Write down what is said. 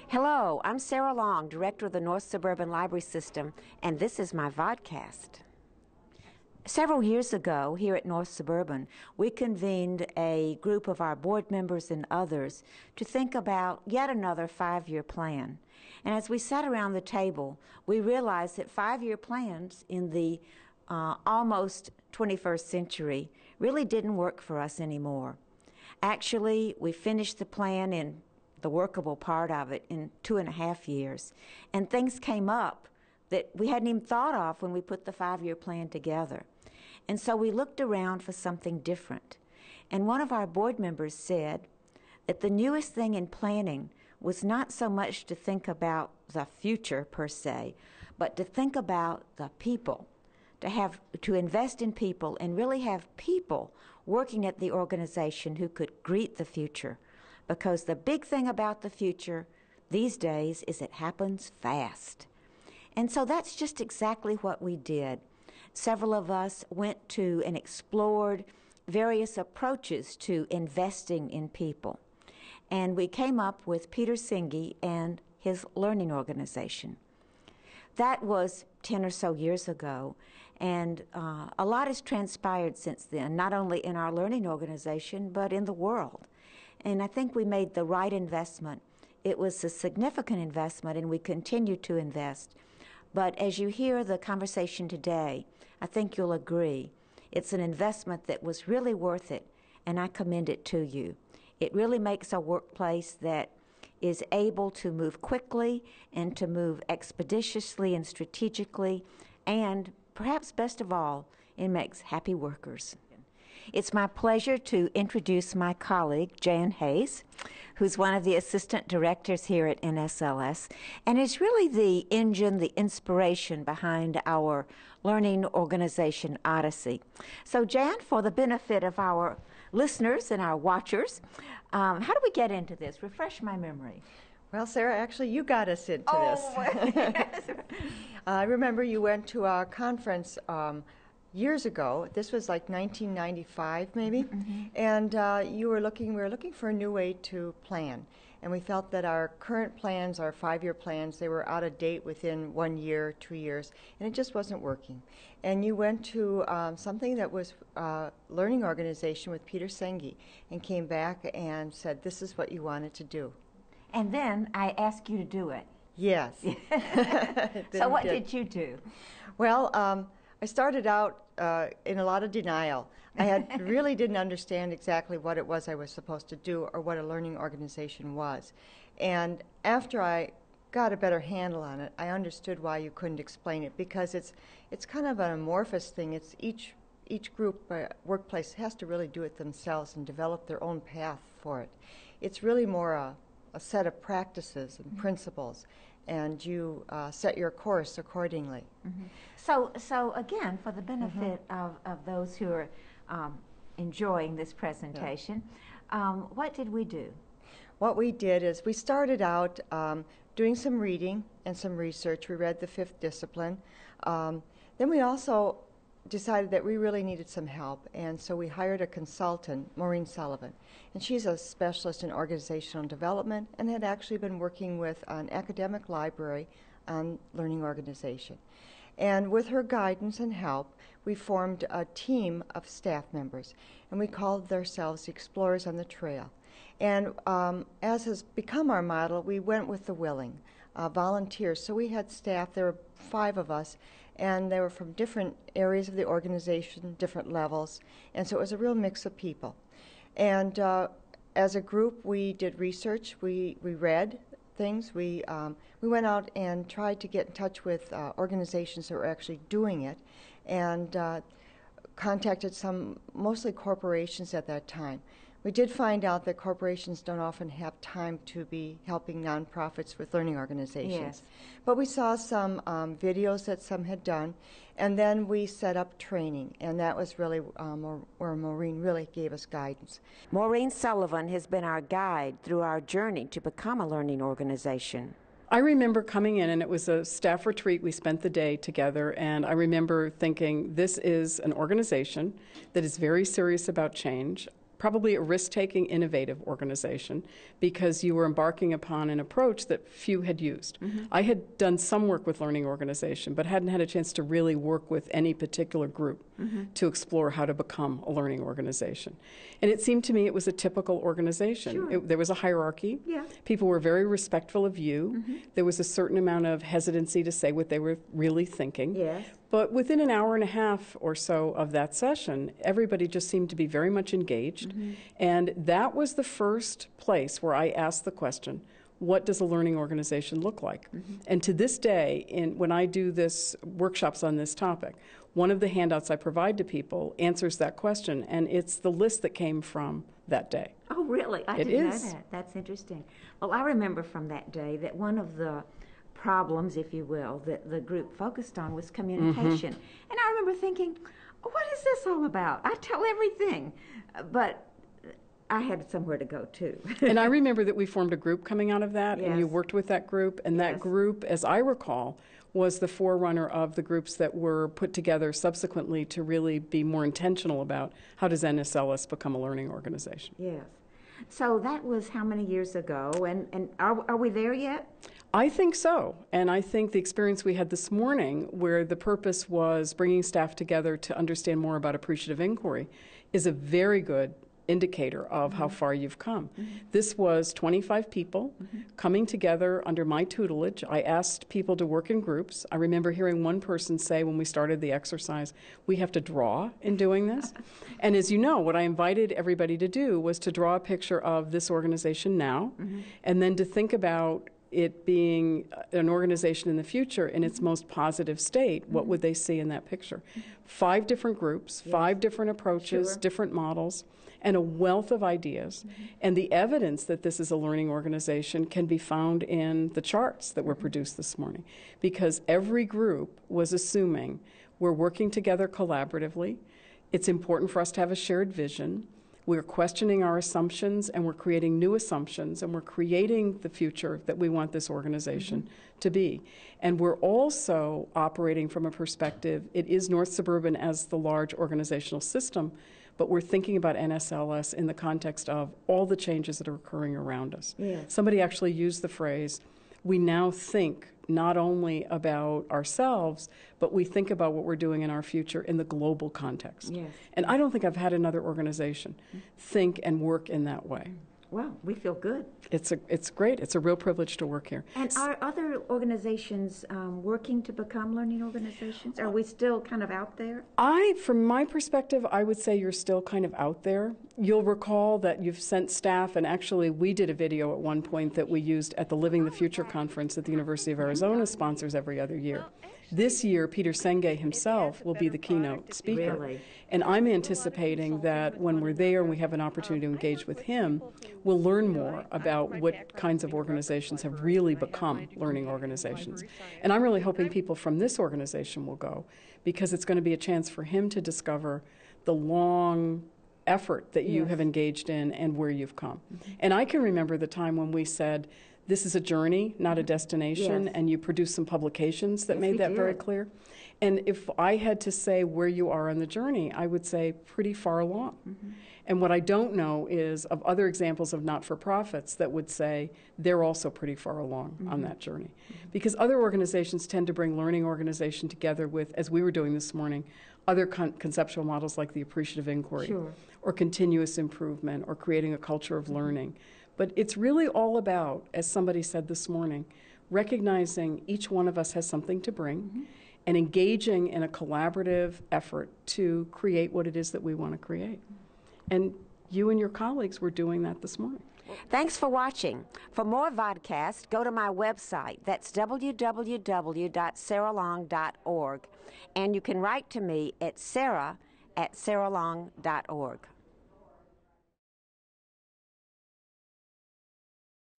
Hello, I'm Sarah Long, Director of the North Suburban Library System, and this is my vodcast. Several years ago, here at North Suburban, we convened a group of our board members and others to think about yet another 5-year plan. And as we sat around the table, we realized that 5-year plans in the almost 21st century really didn't work for us anymore. Actually, we finished the plan in the workable part of it in 2.5 years, and things came up that we hadn't even thought of when we put the 5-year plan together. And so we looked around for something different. And one of our board members said that the newest thing in planning was not so much to think about the future per se, but to think about the people, to invest in people and really have people working at the organization who could greet the future. Because the big thing about the future these days is it happens fast. And so that's just exactly what we did. Several of us went to and explored various approaches to investing in people. And we came up with Peter Senge and his learning organization. That was 10 or so years ago, and a lot has transpired since then, not only in our learning organization, but in the world. And I think we made the right investment. It was a significant investment, and we continue to invest. But as you hear the conversation today, I think you'll agree it's an investment that was really worth it, and I commend it to you. It really makes a workplace that is able to move quickly and to move expeditiously and strategically, and perhaps best of all, it makes happy workers. It's my pleasure to introduce my colleague, Jan Hayes, who's one of the assistant directors here at NSLS, and is really the engine, the inspiration behind our learning organization, Odyssey. So, Jan, for the benefit of our listeners and our watchers, how do we get into this? Refresh my memory. Well, Sarah, actually, you got us into this. Yes. I remember you went to our conference years ago. This was like 1995, maybe, and we were looking for a new way to plan, and we felt that our current plans, our 5-year plans, they were out of date within 1 year, 2 years, and it just wasn't working. And you went to something that was learning organization with Peter Senge, and came back and said, this is what you wanted to do. And then I asked you to do it. Yes. So what did you do? Well, I started out in a lot of denial. I really didn't understand exactly what it was I was supposed to do or what a learning organization was. And after I got a better handle on it, I understood why you couldn't explain it, because it's kind of an amorphous thing. It's each group, workplace has to really do it themselves and develop their own path for it. It's really more a set of practices and principles, and you set your course accordingly. So again, for the benefit of those who are enjoying this presentation, what did we do? What we did is we started out doing some reading and some research. We read the 5th discipline. Then we also decided that we really needed some help, and so we hired a consultant, Maureen Sullivan, and she's a specialist in organizational development and had actually been working with an academic library on learning organization. And with her guidance and help, we formed a team of staff members, and we called ourselves the Explorers on the Trail. And as has become our model, we went with the willing, volunteers. So we had staff, there were 5 of us, and they were from different areas of the organization, different levels, and so it was a real mix of people. And as a group, we did research, we read things, we went out and tried to get in touch with organizations that were actually doing it, and contacted some, mostly corporations at that time. We did find out that corporations don't often have time to be helping nonprofits with learning organizations. Yes. But we saw some videos that some had done, and then we set up training, and that was really where Maureen really gave us guidance. Maureen Sullivan has been our guide through our journey to become a learning organization. I remember coming in, and it was a staff retreat. We spent the day together, and I remember thinking, this is an organization that is very serious about change. probably a risk-taking, innovative organization because you were embarking upon an approach that few had used. I had done some work with learning organization, but hadn't had a chance to really work with any particular group to explore how to become a learning organization. And it seemed to me it was a typical organization. Sure. There was a hierarchy. Yeah. People were very respectful of you. There was a certain amount of hesitancy to say what they were really thinking. Yes. But within an hour and a half or so of that session, everybody just seemed to be very much engaged. And that was the first place where I asked the question, what does a learning organization look like? And to this day, when I do workshops on this topic, one of the handouts I provide to people answers that question, and it's the list that came from that day. Oh, really? I It didn't is. know that. That's interesting. Well, I remember from that day that one of the problems, if you will, that the group focused on was communication. And I remember thinking, what is this all about? I tell everything. But I had somewhere to go, too. And I remember that we formed a group coming out of that, and you Yes. worked with that group, and that Yes. group, as I recall, was the forerunner of the groups that were put together subsequently to really be more intentional about how does NSLS become a learning organization. Yes. So that was how many years ago? And are we there yet? I think so, and I think the experience we had this morning, where the purpose was bringing staff together to understand more about appreciative inquiry, is a very good indicator of how far you've come. This was 25 people coming together under my tutelage. I asked people to work in groups. I remember hearing one person say when we started the exercise, we have to draw in doing this. And as you know, what I invited everybody to do was to draw a picture of this organization now, and then to think about it being an organization in the future in its most positive state. What would they see in that picture? 5 different groups, 5 different approaches, Sure. different models, and a wealth of ideas. And the evidence that this is a learning organization can be found in the charts that were produced this morning, because every group was assuming we're working together collaboratively. It's important for us to have a shared vision. We're questioning our assumptions, and we're creating new assumptions, and we're creating the future that we want this organization to be. And we're also operating from a perspective, it is North Suburban as the large organizational system, but we're thinking about NSLS in the context of all the changes that are occurring around us. Yes. Somebody actually used the phrase, we now think not only about ourselves, but we think about what we're doing in our future in the global context. Yes. And I don't think I've had another organization think and work in that way. Well, we feel good. It's great. It's a real privilege to work here. And are other organizations working to become learning organizations? Are we still kind of out there? From my perspective, I would say you're still kind of out there. You'll recall that you've sent staff, and actually we did a video at one point that we used at the Living the Future conference that the University of Arizona sponsors every other year. This year, Peter Senge himself will be the keynote speaker. Really? And I'm anticipating that when we're there and we have an opportunity to engage with him, we'll learn more about what kinds of organizations have really become learning organizations. And I'm really hoping people from this organization will go, because it's going to be a chance for him to discover the long effort that you have engaged in and where you've come. And I can remember the time when we said, this is a journey, not a destination, Yes. and you produced some publications that Yes, made we that very did. clear. And if I had to say where you are on the journey, I would say pretty far along. And what I don't know is of other examples of not-for-profits that would say they're also pretty far along on that journey. Because other organizations tend to bring learning organization together with, as we were doing this morning, other conceptual models like the appreciative inquiry, Sure. or continuous improvement, or creating a culture of learning. But it's really all about, as somebody said this morning, recognizing each one of us has something to bring and engaging in a collaborative effort to create what it is that we want to create. And you and your colleagues were doing that this morning. Thanks for watching. For more vodcasts, go to my website. That's www.sarahlong.org. And you can write to me at sarah@sarahlong.org.